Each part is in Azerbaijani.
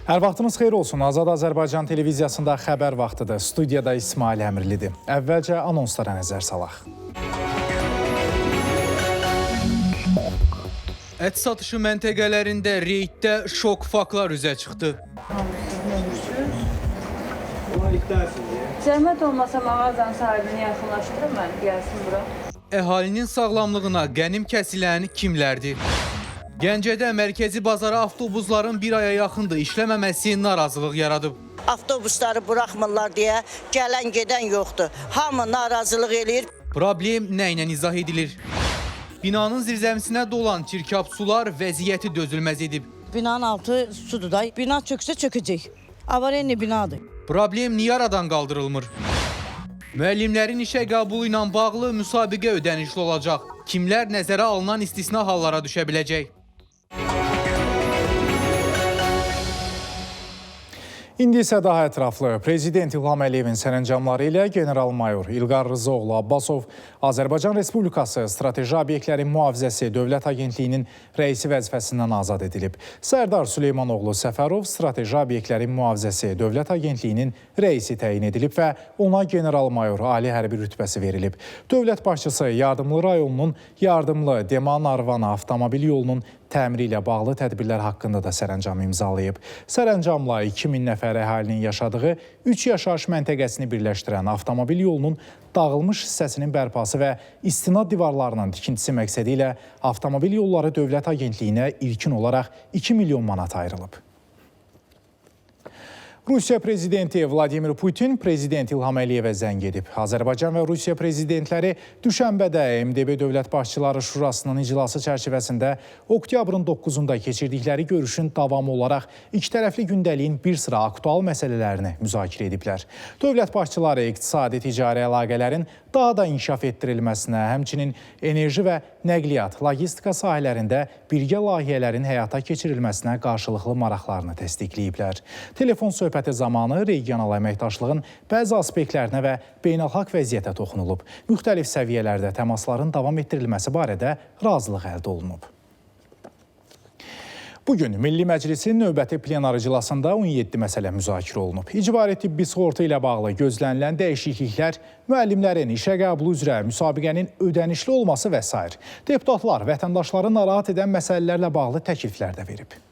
Hər vaxtınız xeyir olsun. Azad Azərbaycan televiziyasında xəbər vaxtıdır. Studiyada İsmail Əmirlidir. Əvvəlcə anonslara nəzər salaq. Ət satışı məntəqələrində reyddə şok faktlar üzə çıxdı. Zəhmət olmasa mağazanın sahibini yaxınlaşdırın, mən gəlsin bura. Əhalinin sağlamlığına qənim kəsilən kimlərdir? Gəncədə mərkəzi bazara avtobusların bir aya yaxındır işləməməsi narazılıq yaradıb. Avtobusları buraxmırlar deyə gələn gedən yoxdur. Hamı narazılıq eləyir. Problem nə ilə izah edilir? Binanın zirzəmisinə dolan çirkab sular vəziyyəti dözülməz edib. Binanın altı sudur da. Bina çöksə çökəcək. Avariya binadır. Problem niyə aradan qaldırılmır? Müəllimlərin işə qəbulu ilə bağlı müsabiqə ödənişli olacaq. Kimlər nəzərə alınan istisna hallara düşə biləcək? İndi isə daha ətraflı. Prezident İlham Əliyevin sərəncamları ilə general-mayor İlqar Rızaoğlu Abbasov Azərbaycan Respublikası Strateji Obyektlərin Mühafizəsi Dövlət Agentliyinin rəisi vəzifəsindən azad edilib. Sərdar Süleymanoğlu Səfərov Strateji Obyektlərin Mühafizəsi Dövlət Agentliyinin rəisi təyin edilib və ona general-mayor ali hərbi rütbəsi verilib. Dövlət başçısı Yardımlı rayonunun Yardımlı Deman-Arvana avtomobil yolunun təmiri ilə bağlı tədbirlər haqqında da sərəncam imzalayıb. Sərəncamla 2000 nəfər əhalinin yaşadığı 3 yaşayış məntəqəsini birləşdirən avtomobil yolunun dağılmış hissəsinin bərpası və istinad divarlarının tikintisi məqsədi ilə Avtomobil Yolları Dövlət Agentliyinə ilkin olaraq 2 milyon manat ayrılıb. Rusiya prezidenti Vladimir Putin prezident İlham Əliyevə zəng edib. Azərbaycan və Rusiya prezidentləri düşənbədə MDB Dövlət Başçıları Şurasının iclası çərçivəsində oktyabrın 9-da keçirdikləri görüşün davamı olaraq ikitərəfli gündəliyin bir sıra aktual məsələlərini müzakirə ediblər. Dövlət başçıları iqtisadi-ticari əlaqələrin daha da inkişaf etdirilməsinə, həmçinin enerji və nəqliyyat, logistika sahələrində birgə layihələrin həyata keçirilməsinə qarşılıqlı maraqlarını təsdiqləyiblər. Telefon söhbəti zamanı regional əməkdaşlığın bəzi aspektlərinə və beynəlxalq vəziyyətə toxunulub. Müxtəlif səviyyələrdə təmasların davam etdirilməsi barədə razılıq əldə olunub. Bugün Milli Məclisin növbəti plenar iclasında 17 məsələ müzakirə olunub. İcbari tibbi sığorta ilə bağlı gözlənilən dəyişikliklər, müəllimlərin işə qəbulu üzrə müsabiqənin ödənişli olması və s. Deputatlar vətəndaşları narahat edən məsələlərlə bağlı təkliflər də verib.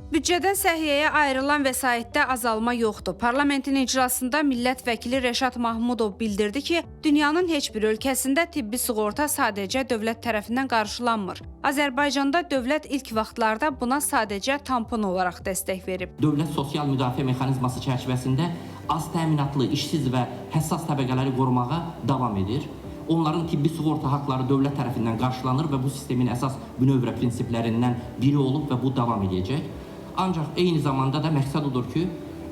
Büdcədən səhiyyəyə ayrılan vəsaitdə azalma yoxdur. Parlamentin iclasında millət vəkili Rəşad Mahmudov bildirdi ki, dünyanın heç bir ölkəsində tibbi sığorta sadəcə dövlət tərəfindən qarşılanmır. Azərbaycanda dövlət ilk vaxtlarda buna sadəcə tampon olaraq dəstək verib. Dövlət sosial müdafiə mexanizması çərçivəsində az təminatlı, işsiz və həssas təbəqələri qorumağa davam edir. Onların tibbi sığorta haqları dövlət tərəfindən qarşılanır və bu sistemin əsas bünövrə prinsiplərindən biri olub və bu davam edəcək. Ancaq eyni zamanda da məqsəd odur ki,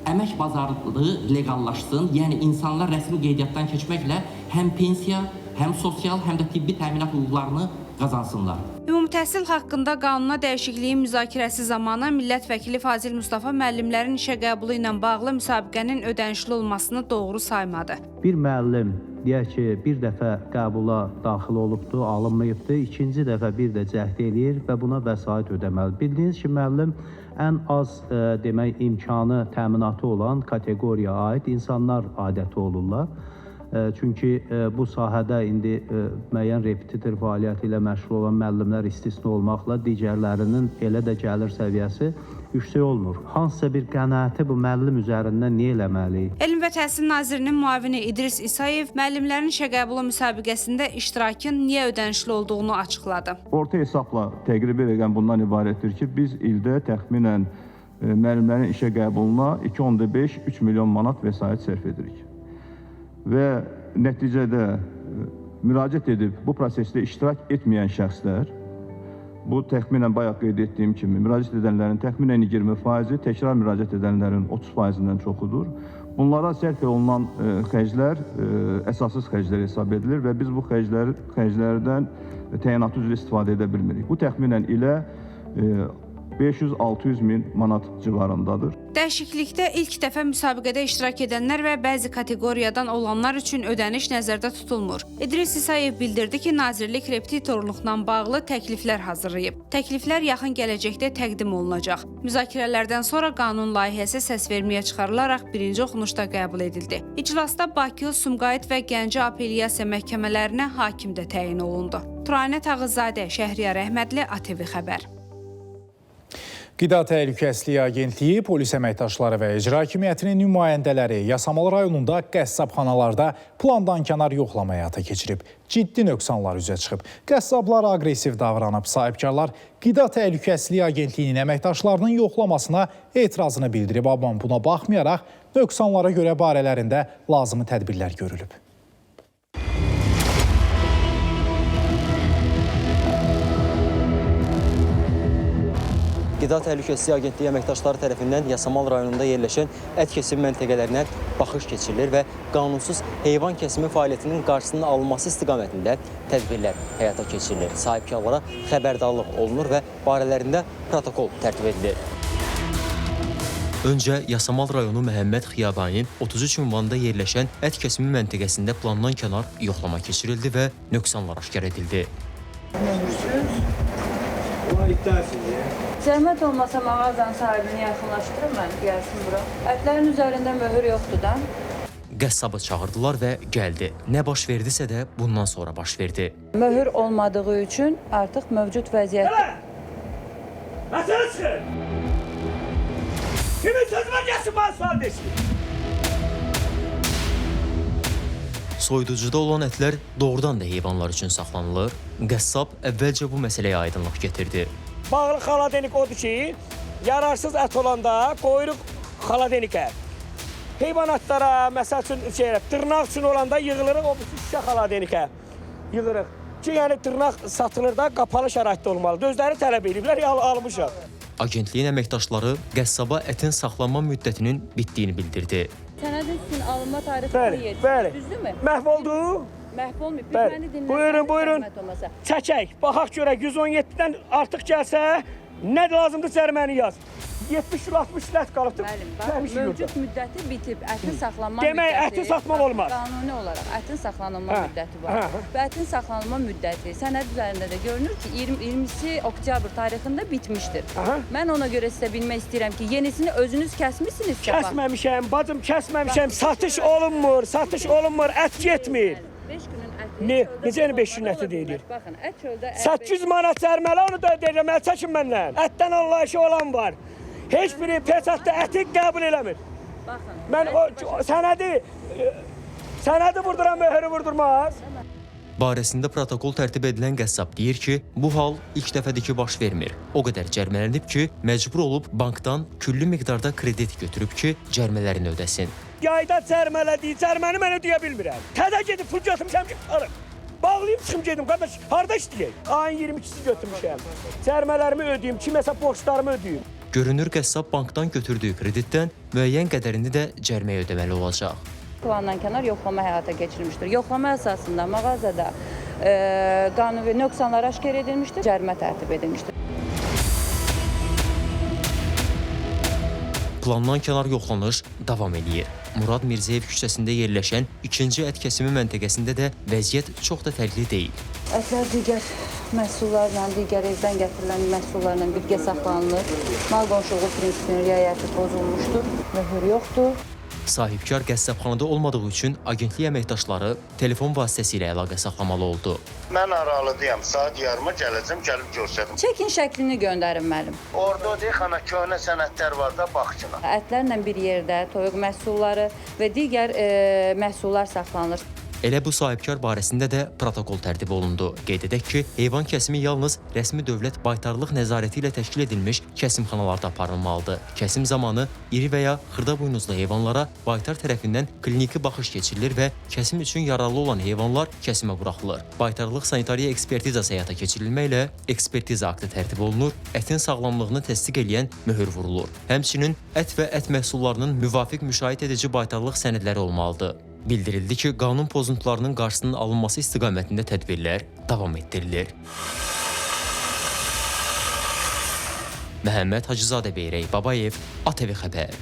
əmək bazarlığı legallaşsın, yəni insanlar rəsmi qeydiyyatdan keçməklə həm pensiya, həm sosial, həm də tibbi təminat hüquqlarını qazansınlar. Ümumi təhsil haqqında qanuna dəyişikliyin müzakirəsi zamanı millət vəkili Fazil Mustafa müəllimlərin işə qəbulu ilə bağlı müsabiqənin ödənişli olmasını doğru saymadı. Bir müəllim deyək ki, bir dəfə qəbula daxil olubdur, alınmayıbdır, ikinci dəfə bir də cəhd eləyir və buna vəsait ödəməli. Bildiyiniz ki, müəllim ən az demək imkanı, təminatı olan kateqoriyaya aid insanlar adəti olurlar. Çünki bu sahədə indi müəyyən repetitor fəaliyyəti ilə məşğul olan müəllimlər istisna olmaqla digərlərinin elə də gəlir səviyyəsi yüksək olmur. Hansısa bir qənaəti bu müəllim üzərindən niyə eləməliyik? Elm və Təhsil Nazirinin müavini İdris İsayev müəllimlərin işə qəbulu müsabiqəsində iştirakın niyə ödənişli olduğunu açıqladı. Orta hesabla təqribi rəqəm bundan ibarətdir ki, biz ildə təxminən müəllimlərin işə qəbuluna 2,5-3 milyon manat vəsait sərf edirik. Və nəticədə müraciət edib bu prosesdə iştirak etməyən şəxslər, bu təxminən bayaq qeyd etdiyim kimi, müraciət edənlərin təxminən 20%, təkrar müraciət edənlərin 30%-dən çoxudur. Bunlara sərf olunan xərclər əsassız xərclər hesab edilir və biz bu xərclərdən təyinatı üzrə istifadə edə bilmirik. Bu təxminən ilə 500-600 min manat civarındadır. Dəyişiklikdə ilk dəfə müsabiqədə iştirak edənlər və bəzi kateqoriyadan olanlar üçün ödəniş nəzərdə tutulmur. İdris İsayev bildirdi ki, Nazirlik repetitorluqla bağlı təkliflər hazırlayıb. Təkliflər yaxın gələcəkdə təqdim olunacaq. Müzakirələrdən sonra qanun layihəsi səsverməyə çıxarılaraq birinci oxunuşda qəbul edildi. İclasda Bakı, Sumqayıt və Gəncə apellyasiya məhkəmələrinə hakim də təyin olundu. Turanət Ağızzadə, Şəhriyar Əhmədli, ATV Xəbər. Qida Təhlükəsizliyi Agentliyi, polis əməkdaşları və icra hakimiyyətinin nümayəndələri Yasamal rayonunda qəssabxanalarda plandan kənar yoxlama həyata keçirib. Ciddi nöqsanlar üzə çıxıb. Qəssablar aqressiv davranıb. Sahibkarlar Qida Təhlükəsizliyi Agentliyinin əməkdaşlarının yoxlamasına etirazını bildirib. Amma buna baxmayaraq, nöqsanlara görə barələrində lazımi tədbirlər görülüb. Qida Təhlükəsizliyi Agentliyi əməkdaşları tərəfindən Yasamal rayonunda yerləşən ət kesim məntəqələrinə baxış keçirilir və qanunsuz heyvan kəsimi fəaliyyətinin qarşısının alınması istiqamətində tədbirlər həyata keçirilir. Sahibkarlara xəbərdarlıq olunur və barələrində protokol tərtib edilir. Öncə Yasamal rayonu Məhəmməd Xiyabani 33 ünvanında yerləşən ət kesimi məntəqəsində plandan kənar yoxlama keçirildi və nöqsanlar aşkar edildi. Zəhmət olmasa mağazanın sahibini yaxınlaşdırın mən, gəlsin bura. Ətlərin üzərində möhür yoxdur da. Qəssabı çağırdılar və gəldi. Nə baş verdisə də bundan sonra baş verdi. Möhür olmadığı üçün artıq mövcud vəziyyətdə. Məsələ çıxın! Kimin sözümə gəlsin, bana sual desin? Soyuducuda olan ətlər doğrudan da heyvanlar üçün saxlanılır. Qəssab əvvəlcə bu məsələyə aydınlıq getirdi. Bağlı xaladenik odur ki, yararsız ət olanda qoyuruq xaladenikə. Heyvanatlara, məsəl üçün dırnaq üçün olanda yığılırıq, o şişə xaladenikə yığırıq. Ki, yəni dırnaq satılır da qapalı şəraitdə olmalıdır. Özləri tələb ediblər, almışıq. Agentliyin əməkdaşları qəssaba ətin saxlanma müddətinin bitdiyini bildirdi. Sənədin sizin alınma tarixini yetişdir, bəli. düzdürmü? Məhv oldu. Məhv olmayıb. Bəli. Buyurun. Çəkək. Baxaq görək 117-dən artıq gəlsə, nə lazımdır cəriməni yaz. 70-60 lət qalıbdır. Bəli, mövcud müddəti bitib. Ətin saxlanma müddəti. Demək, ətin satmaq olmaz. Qanuni olaraq ətin saxlanılma müddəti var. Və ətin saxlanılma müddəti sənəd üzərində də görünür ki, 20 oktyabr tarixində bitmişdir. Mən ona görə sizə bilmək istəyirəm ki, yenisini özünüz kəsmişsinizsə. Kəsməmişəm, bacım, kəsməmişəm. Satış olunmur, ət getmir. 5 günün əti. Necə 5 günün əti deyilir? Baxın, ət çöldə 800 manat cəriməli, onu da deyirəm, əl çəkin məndən. Ətdən anlayışı olan var. Heç biri peçatda əti qəbul eləmir. Baxın. Mən sənədi vurduran möhürü vurdurmaz. Barəsində protokol tərtib edilən qəssab deyir ki, bu hal ilk dəfədir ki, baş vermir. O qədər cərimələnib ki, məcbur olub bankdan küllü miqdarda kredit götürüb ki, cərimələrini ödəsin. Yayda cəriməlidir, cəriməni mən ödəyə bilmirəm. Təzə gedib pul götürmüşəm ki, alım. Bağlayıb çıxım gedim, qardaş, harada işləyək? Ayın 22-si götürmüşəm. Cərimələrimi ödəyim, kiməsə borçlarımı ödəyim. Görünür, qəssab bankdan götürdüyü kreditdən müəyyən qədərini də cəriməyə ödəməli olacaq. Plandan kənar yoxlama həyata keçirilmişdir. Yoxlama əsasında mağazada qanuni nöqsanlar aşkar edilmişdir, cərimə tərtib edilmişdir. Plandan kənar yoxlanış davam edir. Murad Mirzəyev küçəsində yerləşən ikinci ət kesimi məntəqəsində də vəziyyət çox da fərqli deyil. Ətlər digər məhsullarla, digər evdən gətirilən məhsullarla birgə saxlanılır. Mal qonşuluğu prinsipinin riayəti pozulmuşdur, möhür yoxdur. Sahibkar qəssabxanada olmadığı üçün agentlik əməkdaşları telefon vasitəsilə əlaqə saxlamalı oldu. Mən aralıdayam, saat yarıma gələcəm, gəlib görsədim. Çəkin şəklini göndərin müəllim. Orada deyək, xana köhnə sənədlər var da, baxçına. Ətlərlə bir yerdə toyuq məhsulları və digər məhsullar saxlanılır. Elə bu sahibkar barəsində də protokol tərtib olundu. Qeyd edək ki, heyvan kəsimi yalnız rəsmi dövlət baytarlıq nəzarəti ilə təşkil edilmiş kəsimxanalarda aparılmalıdır. Kəsim zamanı iri və ya xırda buynuzlu heyvanlara baytar tərəfindən kliniki baxış keçirilir və kəsim üçün yararlı olan heyvanlar kəsimə buraxılır. Baytarlıq sanitariya ekspertizası həyata keçirilməklə ekspertiza aktı tərtib olunur, ətin sağlamlığını təsdiq edən möhür vurulur. Həmçinin ət və ət məhsullarının müvafiq müşahidə edici baytarlıq sənədləri olmalıdır. Bildirildi ki, qanun pozuntularının qarşısının alınması istiqamətində tədbirlər davam etdirilir. Məhəmməd Hacızadə Beyrək Babayev, ATV Xəbər.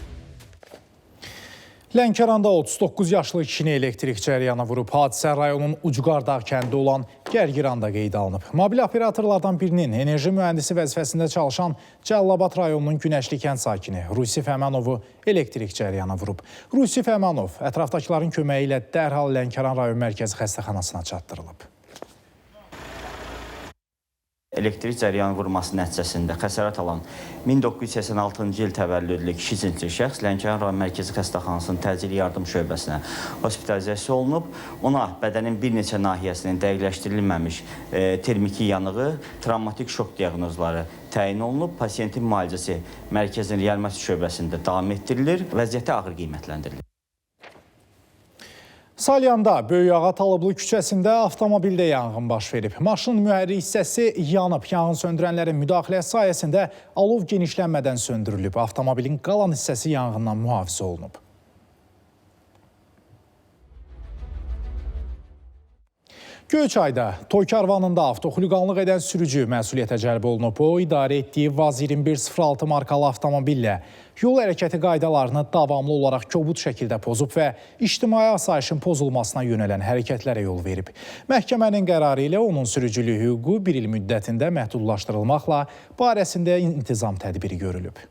Lənkəranda 39 yaşlı kişini elektrik cəryanı vurub. Hadisə rayonun Ucqardağ kəndi olan Gərgiranda qeydə alınıb. Mobil operatorlardan birinin enerji mühəndisi vəzifəsində çalışan Cəllabad rayonunun Günəşli kənd sakini Rusif Əmənovu elektrik cəryanı vurub. Rusif Əmanov ətrafdakıların köməyi ilə dərhal Lənkəran rayon mərkəzi xəstəxanasına çatdırılıb. Elektrik cəryanı vurması nəticəsində xəsarət alan 1986-cı il təvəllüdlü kişi cinsli şəxs Lənkəran rayon mərkəzi xəstəxanasının təcili yardım şöbəsinə hospitalizasiya olunub. Ona bədənin bir neçə nahiyəsinin dəqiqləşdirilməmiş termiki yanığı, travmatik şok diaqnozları təyin olunub. Pasiyentin müalicəsi mərkəzin reanimasiya şöbəsində davam etdirilir, vəziyyəti ağır qiymətləndirilir. Salyanda Böyükağa Talıblı küçəsində avtomobildə yanğın baş verib. Maşının mühərrik hissəsi yanıb. Yanğın söndürənlərin müdaxiləsi sayəsində alov genişlənmədən söndürülüb. Avtomobilin qalan hissəsi yanğından mühafizə olunub. Göyçayda toy karvanında avtoxuliqanlıq edən sürücü məsuliyyətə cəlb olunub. O, idarə etdiyi Vaz 2106 markalı avtomobillə yol hərəkəti qaydalarını davamlı olaraq kobud şəkildə pozub və ictimai asayişin pozulmasına yönələn hərəkətlərə yol verib. Məhkəmənin qərarı ilə onun sürücülük hüququ 1 il müddətində məhdudlaşdırılmaqla barəsində intizam tədbiri görülüb.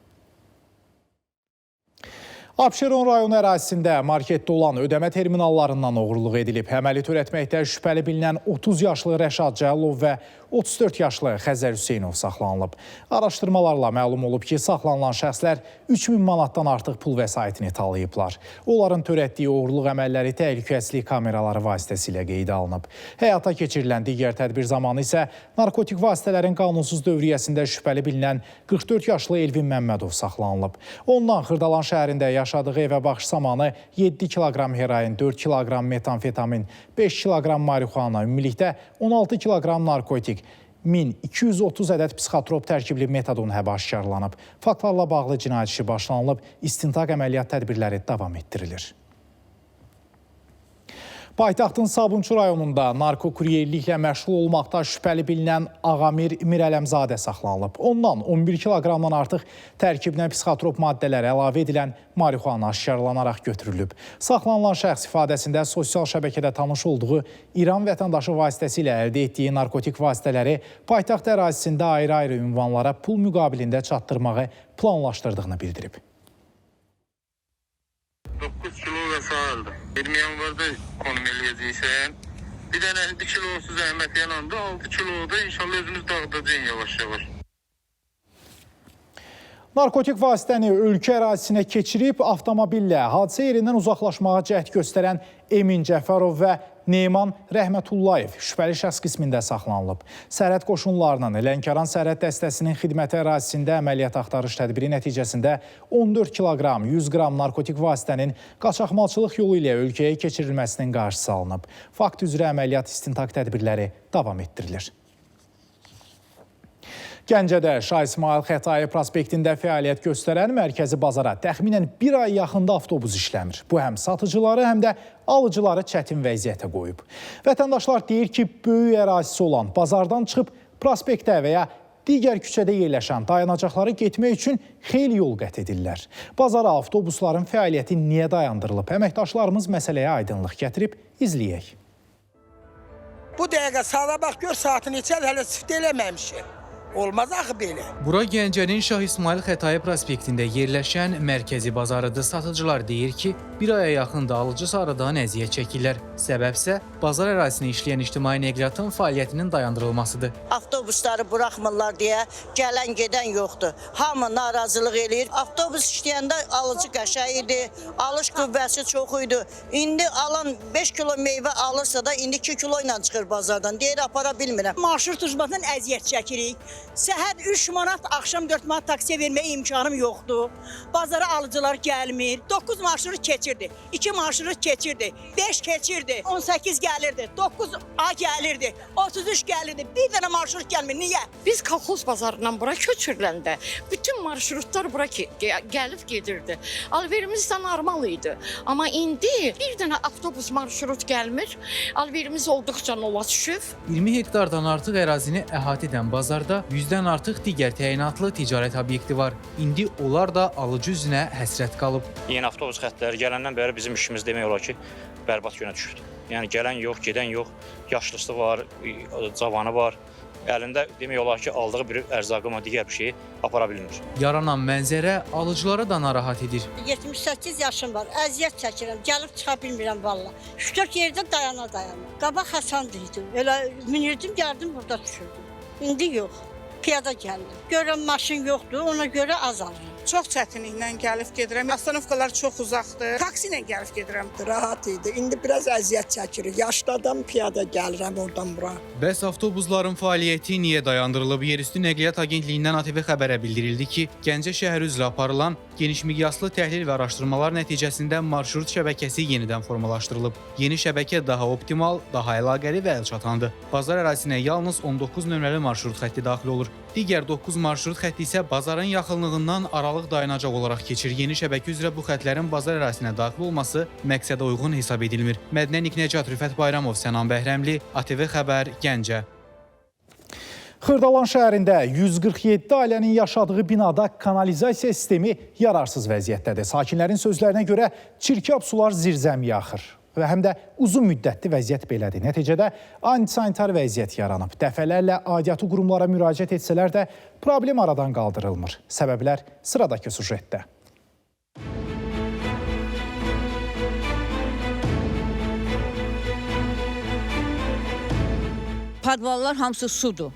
Abşeron rayonu ərazisində marketdə olan ödəmə terminallarından oğurluq edilib. Əməli törətməkdə şübhəli bilinən 30 yaşlı Rəşad Cəlov və 34 yaşlı Xəzər Hüseynov saxlanılıb. Araşdırmalarla məlum olub ki, saxlanılan şəxslər 3000 manatdan artıq pul vəsaitini talayıblar. Onların törətdiyi oğurluq əməlləri təhlükəsizlik kameraları vasitəsilə qeydə alınıb. Həyata keçirilən digər tədbir zamanı isə narkotik vasitələrin qanunsuz dövriyyəsində şübhəli bilinən 44 yaşlı Elvin Məmmədov saxlanılıb. Ondan Xırdalan şəhərində yaşadığı evə baxış zamanı 7 kiloqram heroin, 4 kiloqram metamfetamin, 5 kiloqram marihuana, ümumilikdə 16 kiloqram narkotik, 1230 ədəd psixotrop tərkibli metadon həbə aşkarlanıb. Faktlarla bağlı cinayət işi başlanılıb, istintaq əməliyyat tədbirləri davam etdirilir. Paytaxtın Sabunçu rayonunda narkokuryerliklə məşğul olmaqda şübhəli bilinən Ağamir Mirələmzadə saxlanılıb. Ondan 11 kiloqramdan artıq tərkibinə psixotrop maddələr əlavə edilən marihuana aşkarlanaraq götürülüb. Saxlanılan şəxs ifadəsində sosial şəbəkədə tanış olduğu İran vətəndaşı vasitəsilə əldə etdiyi narkotik vasitələri paytaxt ərazisində ayrı-ayrı ünvanlara pul müqabilində çatdırmağı planlaşdırdığını bildirib. 9 kilo vəsaildir. 20 yanvarda konum eləyəcəksən. Bir dənə 2 kilosuz əhəmət yanında 6 kiloda inşallah özümüz dağıdacağıq yavaş-yavaş. Narkotik vasitəni ölkə ərazisinə keçirib avtomobillə hadisə yerindən uzaqlaşmağa cəhd göstərən Emin Cəfərov və Neyman Rəhmətullayev şübhəli şəxs qismində saxlanılıb. Sərhəd qoşunlarının Lənkəran sərhəd dəstəsinin xidməti ərazisində əməliyyat axtarış tədbiri nəticəsində 14 kiloqram, 100 qram narkotik vasitənin qaçaqmalçılıq yolu ilə ölkəyə keçirilməsinin qarşısı alınıb. Fakt üzrə əməliyyat istintaq tədbirləri davam etdirilir. Gəncədə Şah İsmail Xətai prospektində fəaliyyət göstərən mərkəzi bazara təxminən bir ay yaxında avtobus işləmir. Bu həm satıcıları, həm də alıcıları çətin vəziyyətə qoyub. Vətəndaşlar deyir ki, böyük ərazisi olan bazardan çıxıb prospektə və ya digər küçədə yerləşən dayanacaqları getmək üçün xeyli yol qət edirlər. Bazara avtobusların fəaliyyəti niyə dayandırılıb? Əməkdaşlarımız məsələyə aydınlıq gətirib, izləyək. Bu dəqiqə sağa bax, gör saatını içəl, hələ sift eləməmişim. Olmaz axı belə. Bura Gəncənin Şah İsmail Xətai prospektində yerləşən mərkəzi bazarıdır. Satıcılar deyir ki, bir aya yaxında alıcı sarıdan əziyyət çəkirlər. Səbəbsə bazar ərazisində işləyən ictimai nəqliyyatın fəaliyyətinin dayandırılmasıdır. Avtobusları buraxmırlar deyə gələn gedən yoxdur. Hamı narazılıq eləyir. Avtobus işləyəndə alıcı qəşəng idi, alış qüvvəsi çox idi. İndi alan 5 kilo meyvə alırsa da indi 2 kilo ilə çıxır bazardan. Deyir apara bilmirəm. Marşrut ucbatdan əziyyət çəkirik. Səhər 3 manat, axşam 4 manat taksiyə verməyə imkanım yoxdur. Bazara alıcılar gəlmir. 9 marşrut keçirdi, 2 marşrut keçirdi, 5 keçirdi, 18 gəlirdi, 9A gəlirdi, 33 gəlirdi. Bir dənə marşrut gəlmir. Niyə? Biz kolxoz bazarından bura köçürüləndə bütün marşrutlar bura gəlib gedirdi. Alverimiz də normal idi. Amma indi bir dənə avtobus marşrut gəlmir. Alverimiz olduqca nola düşüb. 20 hektardan artıq ərazini əhatə edən bazarda 100-dən artıq digər təyinatlı ticarət obyekti var. İndi onlar da alıcı üzünə həsrət qalıb. Yeni avtobus xəttləri gələndən bəri bizim işimiz demək olar ki, bərbad günə düşüb. Yəni gələn yox, gedən yox, yaşlısı var, cavanı var. Əlində demək olar ki, aldığı bir ərzaqı amma digər bir şeyi apara bilmir. Yaranan mənzərə alıcıları da narahat edir. 78 yaşım var, əziyyət çəkirəm, gəlib çıxa bilmirəm valla. 3-4 yerdə dayana. Qabaq Həsandıydı, elə minirdim, gəldim burada düşürdüm. İndi yox, piyada gəldim. Görəm maşın yoxdur, ona görə azalır. Çox çətinliklə gəlib gedirəm. Astanovkalar çox uzaqdır. Taksi ilə gəlib gedirəm. Rahat idi. İndi biraz əziyyət çəkirik. Yaşlı adam piyada gəlirəm oradan bura. Bəs avtobusların fəaliyyəti niyə dayandırılıb? Yerüstü Nəqliyyat Agentliyindən ATV xəbərə bildirildi ki, Gəncə şəhəri üzrə aparılan geniş miqyaslı təhlil və araşdırmalar nəticəsində marşrut şəbəkəsi yenidən formalaşdırılıb. Yeni şəbəkə daha optimal, daha əlaqəli və əlçatandır. Bazar ərazisinə yalnız 19 nömrəli marşrut xətti daxil olur. Digər 9 marşrut xətti isə bazarın yaxınlığından aralıq dayanacaq olaraq keçir. Yeni şəbəkə üzrə bu xəttlərin bazar ərazisinə daxil olması məqsədə uyğun hesab edilmir. Mədinə Niknəcat, Rüfət Bayramov, Sənan Bəhrəmli, ATV Xəbər, Gəncə. Xırdalan şəhərində 147 ailənin yaşadığı binada kanalizasiya sistemi yararsız vəziyyətdədir. Sakinlərin sözlərinə görə çirkab sular zirzəmiyə axır. Və həm də uzun müddətli vəziyyət belədir. Nəticədə antisanitar vəziyyət yaranıb. Dəfələrlə aidiyyatı qurumlara müraciət etsələr də problem aradan qaldırılmır. Səbəblər sıradakı sujetdə. Padvallar hamısı sudur.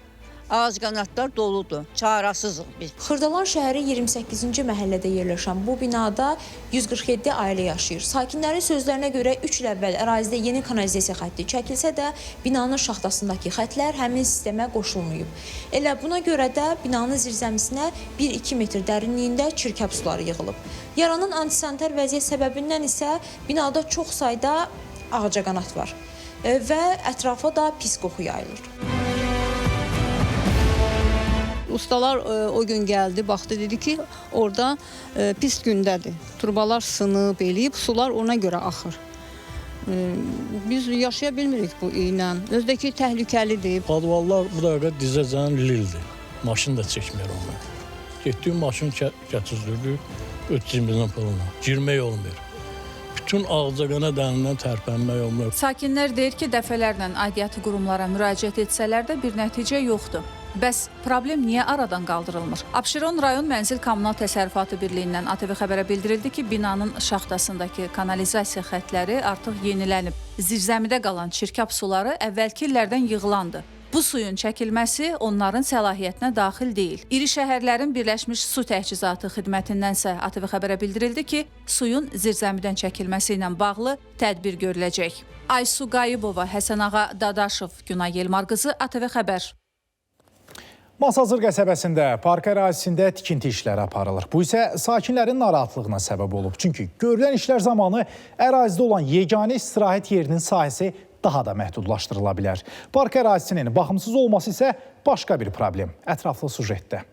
Ağızqanadlar doludur. Çarəsizik biz. Xırdalan şəhəri 28-ci məhəllədə yerləşən bu binada 147 ailə yaşayır. Sakinlərin sözlərinə görə 3 il əvvəl ərazidə yeni kanalizasiya xətti çəkilsə də binanın şaxtasındakı xəttlər həmin sistemə qoşulmayıb. Elə buna görə də binanın zirzəmisinə 1-2 metr dərinliyində çirkab suları yığılıb. Yaranan antisanitar vəziyyət səbəbindən isə binada çox sayda ağcaqanad var və ətrafa da pis qoxu yayılır. Ustalar o gün gəldi, baxdı, dedi ki, orada pis gündədir. Turbalar sınıb, eləyib, sular ona görə axır. Biz yaşaya bilmirik bu ilə. Özdəki təhlükəlidir. Padvallar bu dəqiqə dizəcən lildir. Maşın da çəkmir onu. Getdiyim maşın gətirildi, ötcümüzün puluna. Girmək olmuyor. Bütün ağcaqana dənindən tərpənmək olmuyor. Sakinlər deyir ki, dəfələrlə aidiyyatı qurumlara müraciət etsələr də bir nəticə yoxdur. Bəs problem niyə aradan qaldırılmır? Abşeron rayon Mənzil Kommunal Təsərrüfatı Birliyindən ATV xəbərə bildirildi ki, binanın şaxtasındakı kanalizasiya xəttləri artıq yenilənib. Zirzəmidə qalan çirkab suları əvvəlki illərdən yığılandı. Bu suyun çəkilməsi onların səlahiyyətinə daxil deyil. İri şəhərlərin Birləşmiş Su Təchizatı xidmətindənsə ATV xəbərə bildirildi ki, suyun zirzəmidən çəkilməsi ilə bağlı tədbir görüləcək. Aysu Qayıbova, Həsənağa Dadaşov, Günay Yelmar qızı, ATV xəbər. Masazır qəsəbəsində park ərazisində tikinti işləri aparılır. Bu isə sakinlərin narahatlığına səbəb olub. Çünki görülən işlər zamanı ərazidə olan yeganə istirahət yerinin sahəsi daha da məhdudlaşdırıla bilər. Park ərazisinin baxımsız olması isə başqa bir problem. Ətraflı sujetdə.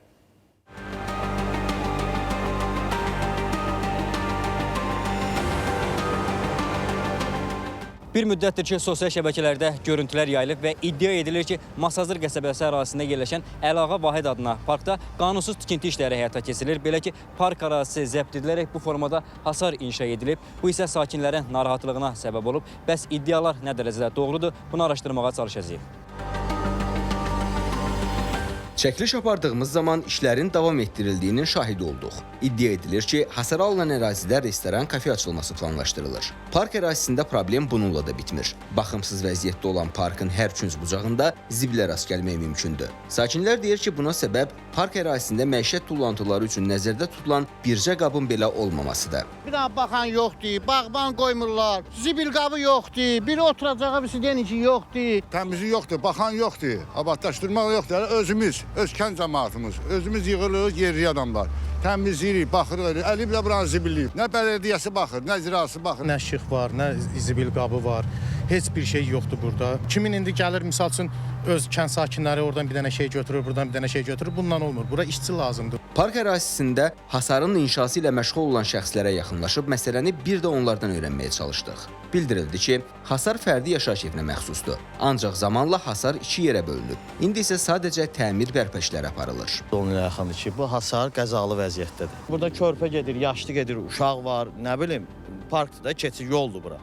Bir müddətdir ki, sosial şəbəkələrdə görüntülər yayılıb və iddia edilir ki, Masazır qəsəbəsi ərazisində yerləşən Əlağa Vahid adına parkda qanunsuz tikinti işləri həyata keçirilir. Belə ki, park ərazisi zəbt edilərək bu formada hasar inşa edilib. Bu isə sakinlərin narahatlığına səbəb olub. Bəs iddialar nə dərəcədə doğrudur? Bunu araşdırmağa çalışacağıq. Çəkiliş apardığımız zaman işlərin davam etdirildiyinin şahidi olduq. İddia edilir ki, hasar alınan ərazidə restoran, kafe açılması planlaşdırılır. Park ərazisində problem bununla da bitmir. Baxımsız vəziyyətdə olan parkın hər künc bucağında zibilə rast gəlmək mümkündür. Sakinlər deyir ki, buna səbəb park ərazisində məişət tullantıları üçün nəzərdə tutulan bircə qabın belə olmamasıdır. Bir daha baxan yoxdur, bağban qoymurlar, zibil qabı yoxdur, biri oturacağı birisi denici yoxdur. Təmizi yoxdur, baxan yoxdur, abadlaşdırmaq yoxdur, özümüz. Öz kənd cəmaatımız, özümüz yığılırıq, yerli adamlar. təmizləyirik, baxırıq, əliblə buranı zibilləyib. Nə bələdiyyəsi baxır, nə icrası baxır. Nə işıq var, nə zibil qabı var. Heç bir şey yoxdur burada. Kimin indi gəlir, misal üçün öz kənd sakinləri oradan bir dənə şey götürür, buradan bir dənə şey götürür. Bundan olmur. Bura işçi lazımdır. Park ərazisində hasarın inşası ilə məşğul olan şəxslərə yaxınlaşıb məsələni bir də onlardan öyrənməyə çalışdıq. Bildirildi ki, hasar fərdi yaşayış evinə məxsusdur. Ancaq zamanla hasar 2 yerə bölünüb. İndi isə sadəcə təmir bərpa işləri aparılır. Onun yaxındır ki, bu hasar qəzalı vəziyyətdədir. Burada körpə gedir, yaşlı gedir, uşaq var, nə bilim, parkda da keçir yoldur bura.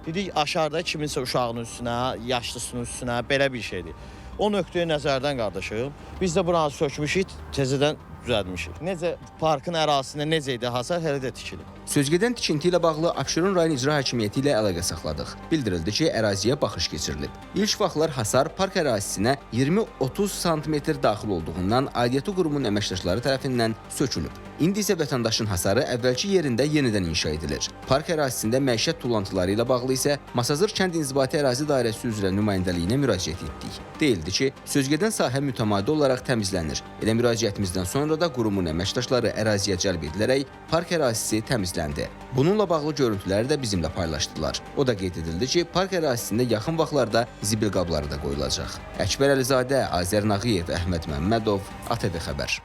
Dedik aşağıda kiminsə uşağının üstünə, yaşlısının üstünə belə bir şeydir. O nöqteyi nəzərdən qardaşım, biz də buranı sökmüşük, təzədən düzəltmişik. Necə parkın ərazisində necə idi hasar, hələ də tikilib. Sözgedən tikinti ilə bağlı Abşeron rayon icra hakimiyyəti ilə əlaqə saxladıq. Bildirildi ki, əraziyə baxış keçirilib. İlk vaxtlar hasar park ərazisinə 20-30 sm daxil olduğundan aidiyyatı qurumun əməkdaşları tərəfindən sökülüb. İndi isə vətəndaşın hasarı əvvəlki yerində yenidən inşa edilir. Park ərazisində məişət tullantıları ilə bağlı isə Masazır kənd inzibati ərazi dairəsi üzrə nümayəndəliyinə müraciət etdik. Deyildi ki, sözgedən sahə mütəmadi olaraq təmizlənir. Elə müraciətimizdən sonra da qurumun əməkdaşları əraziyə cəlb edilərək park ərazisi təmizləndi. Bununla bağlı görüntüləri də bizimlə paylaşdılar. O da qeyd edildi ki, park ərazisində yaxın vaxtlarda zibil qabları da qoyulacaq. Əkbər Əlizadə, Azər Nağıyev, Əhməd Məmmədov, ATV Xəbər.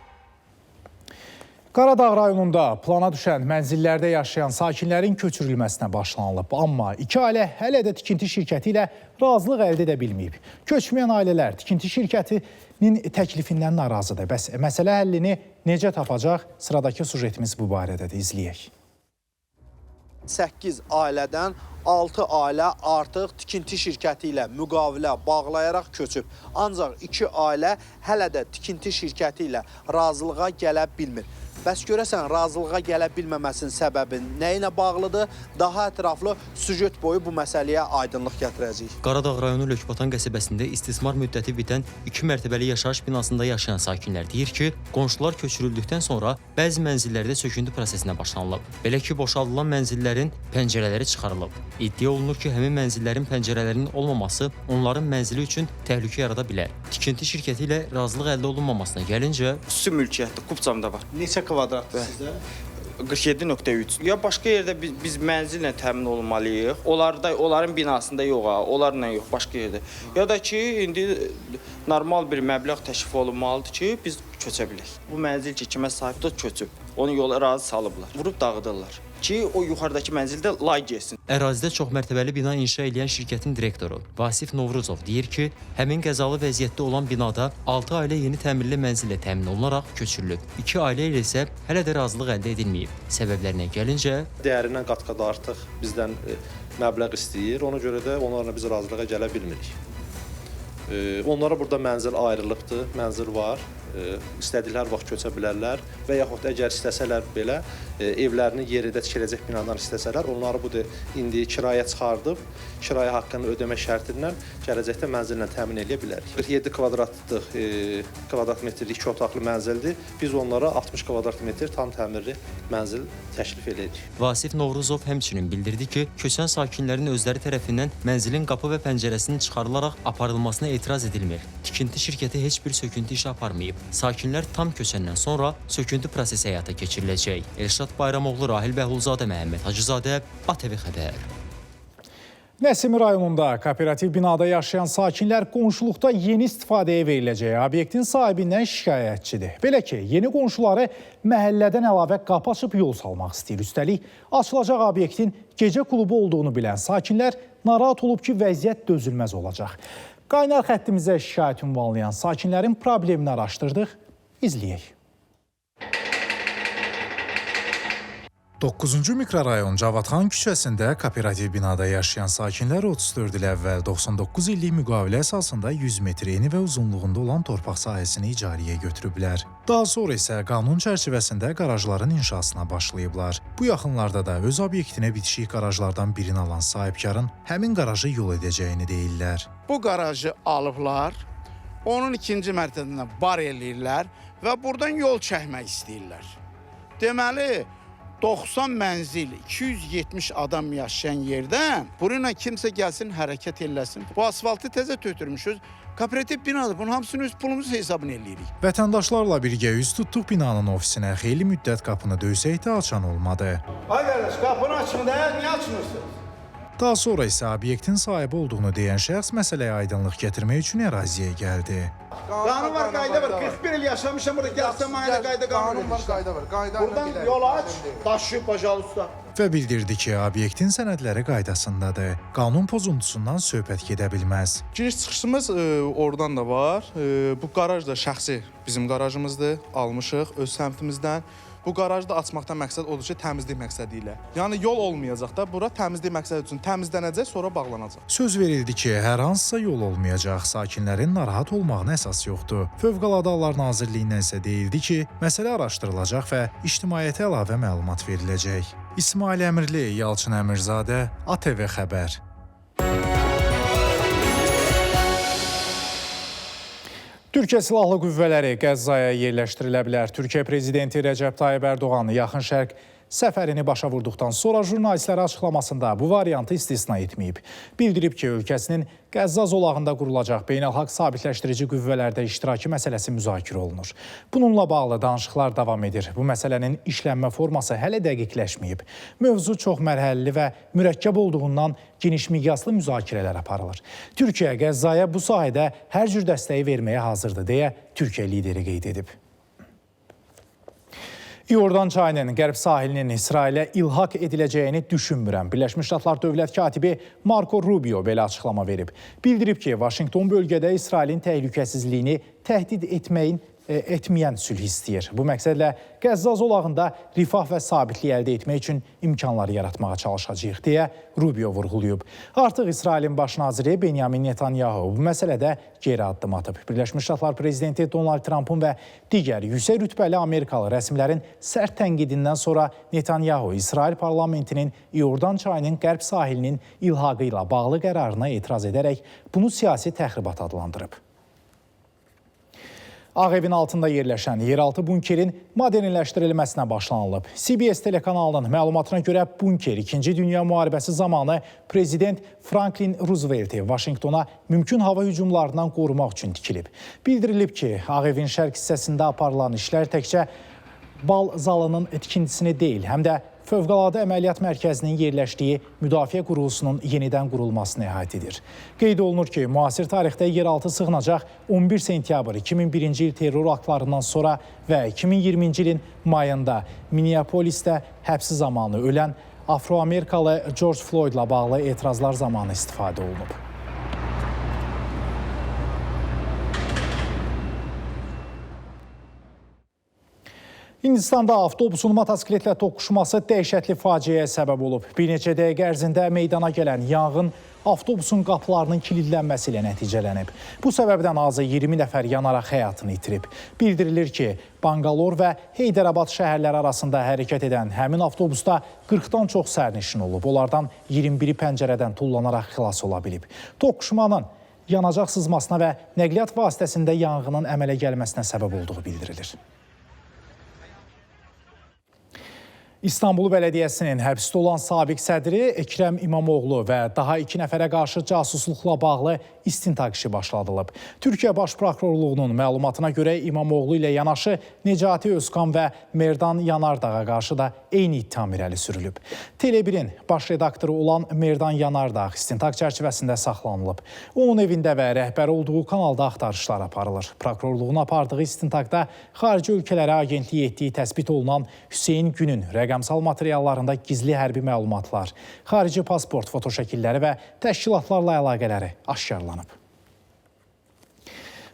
Qaradağ rayonunda plana düşən mənzillərdə yaşayan sakinlərin köçürülməsinə başlanılıb. Amma 2 ailə hələ də tikinti şirkəti ilə razılıq əldə edə bilməyib. Köçməyən ailələr tikinti şirkətinin təklifindən narazıdır. Bəs məsələ həllini necə tapacaq? Sıradakı sujetimiz bu barədədir. İzləyək. 8 ailədən 6 ailə artıq tikinti şirkəti ilə müqavilə bağlayaraq köçüb. Ancaq 2 ailə hələ də tikinti şirkəti ilə razılığa gələ bilmir. Bəs görəsən, razılığa gələ bilməməsinin səbəbi nə ilə bağlıdır? Daha ətraflı süjet boyu bu məsələyə aydınlıq gətirəcəyik. Qaradağ rayonu Lökbatan qəsəbəsində istismar müddəti bitən 2 mərtəbəli yaşayış binasında yaşayan sakinlər deyir ki, qonşular köçürüldükdən sonra bəzi mənzillərdə söküntü prosesinə başlanılıb. Belə ki, boşaldılan mənzillərin pəncərələri çıxarılıb. İddia olunur ki, həmin mənzillərin pəncərələrinin olmaması onların mənzili üçün təhlükə yarada bilər. Tikinti şirkəti ilə razılıq əldə olunmamasına gəlincə, Xüsusi mülkiyyətdir, Qubcamda var. Neçə kvadratdır sizdə? 47.3. Ya başqa yerdə biz mənzillə təmin olunmalıyıq. Onların binasında yox, onlarla yox, başqa yerdə. Ya da ki, indi normal bir məbləğ təşrif olunmalıdır ki, biz köçə bilək. Bu mənzil ki, kimə sahibdir, köçüb. Onu yola razı salıblar. Vurub dağıdırlar ki, o yuxarıdakı mənzildə lay getsin. Ərazidə çoxmərtəbəli bina inşa edən şirkətin direktoru Vasif Novruzov deyir ki, həmin qəzalı vəziyyətdə olan binada 6 ailə yeni təmirli mənzillə təmin olunaraq köçürülüb. 2 ailə ilə isə hələ də razılıq əldə edilməyib. Səbəblərinə gəlincə, dəyərindən qat-qat artıq bizdən məbləğ istəyir. Ona görə də onlarla biz razılığa gələ bilmirik. Onlara burada mənzil ayrılıbdır, mənzil var. İstədikləri vaxt köçə bilərlər və yaxud əgər istəsələr belə evlərini yerində tikiləcək binadan istəsələr, onları bu da indi kirayə çıxardıb, kirayə haqqını ödəmə şərti ilə gələcəkdə mənzillə təmin edə bilərik. 47 kvadrat metrlik 2 otaqlı mənzildir. Biz onlara 60 kvadrat metr tam təmirli mənzil təklif edirik. Vasif Novruzov həmçinin bildirdi ki, köçən sakinlərin özləri tərəfindən mənzilin qapı və pəncərəsinin çıxarılaraq aparılmasına etiraz edilmir. Tikinti şirkəti heç bir söküntü işi aparmayıb. Sakinlər tam köçəndən sonra söküntü prosesi həyata keçiriləcək. Elşad Bayramoğlu, Rahil Bəhlulzadə, Məhəmməd Hacızadə, ATV Xəbər. Nəsimi rayonunda kooperativ binada yaşayan sakinlər qonşuluqda yeni istifadəyə veriləcəyi obyektin sahibindən şikayətçidir. Belə ki, yeni qonşuları məhəllədən əlavə qapı açıb yol salmaq istəyir. Üstəlik, açılacaq obyektin gecə klubu olduğunu bilən sakinlər narahat olub ki, vəziyyət dözülməz olacaq. Qaynar xəttimizə şikayət ünvanlayan sakinlərin problemini araşdırdıq. İzləyək. 9-cu mikrorayon Cavadxan küçəsində kooperativ binada yaşayan sakinlər 34 il əvvəl 99 illik müqavilə əsasında 100 metr eni və uzunluğunda olan torpaq sahəsini icarəyə götürüblər. Daha sonra isə qanun çərçivəsində qarajların inşasına başlayıblar. Bu yaxınlarda da öz obyektinə bitişik qarajlardan birini alan sahibkarın həmin qarajı yol edəcəyini deyirlər. Bu qarajı alıblar, onun ikinci mərtəbəsinə bar eləyirlər və buradan yol çəkmək istəyirlər. Deməli, 90 mənzil, 270 adam yaşayan yerdən buraya kimsə gəlsin, hərəkət eləsin. Bu asfaltı təzə tötürmüşüz. Kooperativ binadır. Bunun hamısını öz pulumuz hesabını eləyirik. Vətəndaşlarla birgə üz tutduq binanın ofisinə. Xeyli müddət qapını döysək də açan olmadı. Ay qardaş, qapını açın da, niyə açmırsınız? Daha sonra isə obyektin sahibi olduğunu deyən şəxs məsələyə aydınlıq gətirmək üçün əraziyə gəldi. Qanun var, qayda var. 41 il yaşamışam burada. Gəlsən mənə qayda qanun var, qayda var. Buradan yol aç, daşı, bacalı Və bildirdi ki, obyektin sənədləri qaydasındadır. Qanun pozuntusundan söhbət gedə bilməz. Giriş-çıxışımız oradan da var. Bu qaraj da şəxsi bizim qarajımızdır. Almışıq öz səmtimizdən. Bu qarajı da açmaqdan məqsəd odur ki, təmizlik məqsədi ilə. Yəni yol olmayacaq da, bura təmizlik məqsədi üçün təmizlənəcək, sonra bağlanacaq. Söz verildi ki, hər hansısa yol olmayacaq, sakinlərin narahat olmağına əsas yoxdur. Fövqəladə Hallar Nazirliyindən isə deyildi ki, məsələ araşdırılacaq və ictimaiyyətə əlavə məlumat veriləcək. İsmail Əmirli, Yalçın Əmirzadə, ATV Xəbər. Türkiyə Silahlı Qüvvələri Qəzzaya yerləşdirilə bilər. Türkiyə Prezidenti Rəcəb Tayyib Ərdoğan yaxın şərq səfərini başa vurduqdan sonra jurnalistlərə açıqlamasında bu variantı istisna etməyib. Bildirib ki, ölkəsinin Qəzza zolağında qurulacaq beynəlxalq sabitləşdirici qüvvələrdə iştirakı məsələsi müzakirə olunur. Bununla bağlı danışıqlar davam edir. Bu məsələnin işlənmə forması hələ dəqiqləşməyib. Mövzu çox mərhələli və mürəkkəb olduğundan geniş miqyaslı müzakirələr aparılır. Türkiyə Qəzzaya bu sahədə hər cür dəstəyi verməyə hazırdır, deyə Türkiyə lideri qeyd edib. İordan çayının qərb sahilinin İsrailə ilhaq ediləcəyini düşünmürəm. Birləşmiş Ştatlar dövlət katibi Marco Rubio belə açıqlama verib. Bildirib ki, Vaşinqton bölgədə İsrailin təhlükəsizliyini təhdid etməyən sülh istəyir. Bu məqsədlə Qəzza zolağında rifah və sabitlik əldə etmək üçün imkanları yaratmağa çalışacağıq, deyə Rubio vurğulayıb. Artıq İsrailin baş naziri Benyamin Netanyahu bu məsələdə geri addım atıb. Birləşmiş Ştatlar prezidenti Donald Trumpın və digər yüksək rütbəli Amerikalı rəsmilərin sərt tənqidindən sonra Netanyahu İsrail parlamentinin İordan çayının qərb sahilinin ilhaqı ilə bağlı qərarına etiraz edərək bunu siyasi təxribat adlandırıb. Ağ evin altında yerləşən yeraltı bunkerin modernləşdirilməsinə başlanılıb. CBS telekanalının məlumatına görə bunker 2-ci Dünya müharibəsi zamanı Prezident Franklin Roosevelti Vaşinqtona mümkün hava hücumlarından qorumaq üçün tikilib. Bildirilib ki, Ağ evin şərq hissəsində aparılan işlər təkcə bal zalının tikintisini deyil, həm də Fövqəladə Əməliyyat Mərkəzinin yerləşdiyi müdafiə qurğusunun yenidən qurulmasını əhatə edir. Qeyd olunur ki, müasir tarixdə yeraltı sığınacaq 11 sentyabr 2001-ci il terror aktlarından sonra və 2020-ci ilin mayında Minneapolisdə həbsi zamanı ölən Afro-Amerikalı George Floydla bağlı etirazlar zamanı istifadə olunub. Hindistanda avtobusun motosikletlə toqquşması dəhşətli faciəyə səbəb olub. Bir neçə dəqiqə ərzində meydana gələn yanğın avtobusun qapılarının kilidlənməsi ilə nəticələnib. Bu səbəbdən azı 20 nəfər yanaraq həyatını itirib. Bildirilir ki, Bangalor və Heydərabad şəhərləri arasında hərəkət edən həmin avtobusda 40-dan çox sərnişin olub. Onlardan 21-i pəncərədən tullanaraq xilas ola bilib. Toqquşmanın yanacaq sızmasına və nəqliyyat vasitəsində yanğının əmələ gəlməsinə səbəb olduğu bildirilir. İstanbul Bələdiyyəsinin həbsdə olan sabiq sədri Ekrəm İmamoğlu və daha 2 nəfərə qarşı casusluqla bağlı istintaq işi başladılıb. Türkiyə Baş Prokurorluğunun məlumatına görə İmamoğlu ilə yanaşı Necati Özkan və Merdan Yanardağa qarşı da eyni ittiham irəli sürülüb. Tele1-in baş redaktoru olan Merdan Yanardağ istintaq çərçivəsində saxlanılıb. Onun evində və rəhbəri olduğu kanalda axtarışlar aparılır. Prokurorluğun apardığı istintaqda xarici ölkələrə agentlik etdiyi təsbit olunan Hüseyn Günün rəqəmsal materiallarında gizli hərbi məlumatlar, xarici pasport fotoşəkilləri və təşkilatlarla əlaqələri aşkarlanıb.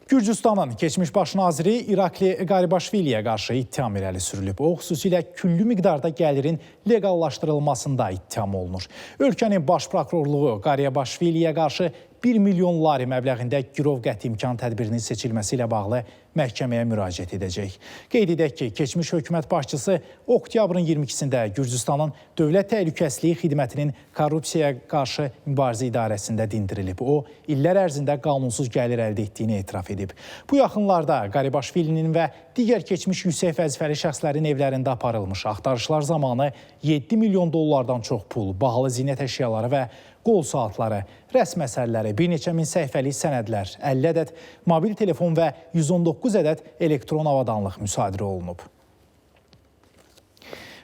Gürcüstanın keçmiş baş naziri İrakli Qaribaşviliyə qarşı ittiham irəli sürülüb. O, xüsusilə küllü miqdarda gəlirin legallaşdırılmasında ittiham olunur. Ölkənin baş prokurorluğu Qaribaşviliyə qarşı 1 milyon lari məbləğində girov qəti imkan tədbirinin seçilməsi ilə bağlı məhkəməyə müraciət edəcək. Qeyd edək ki, keçmiş hökumət başçısı oktyabrın 22-sində Gürcüstanın Dövlət Təhlükəsizliyi Xidmətinin korrupsiyaya qarşı mübarizə idarəsində dindirilib. O, illər ərzində qanunsuz gəlir əldə etdiyini etiraf edib. Bu yaxınlarda Qaribaşvilinin və digər keçmiş yüksək vəzifəli şəxslərin evlərində aparılmış axtarışlar zamanı 7 milyon dollardan çox pul, bahalı zinət əşyaları və qol saatları, rəsm əsərləri, bir neçə min səhifəlik sənədlər, 50 ədəd mobil telefon və 119 ədəd elektron avadanlıq müsadirə olunub.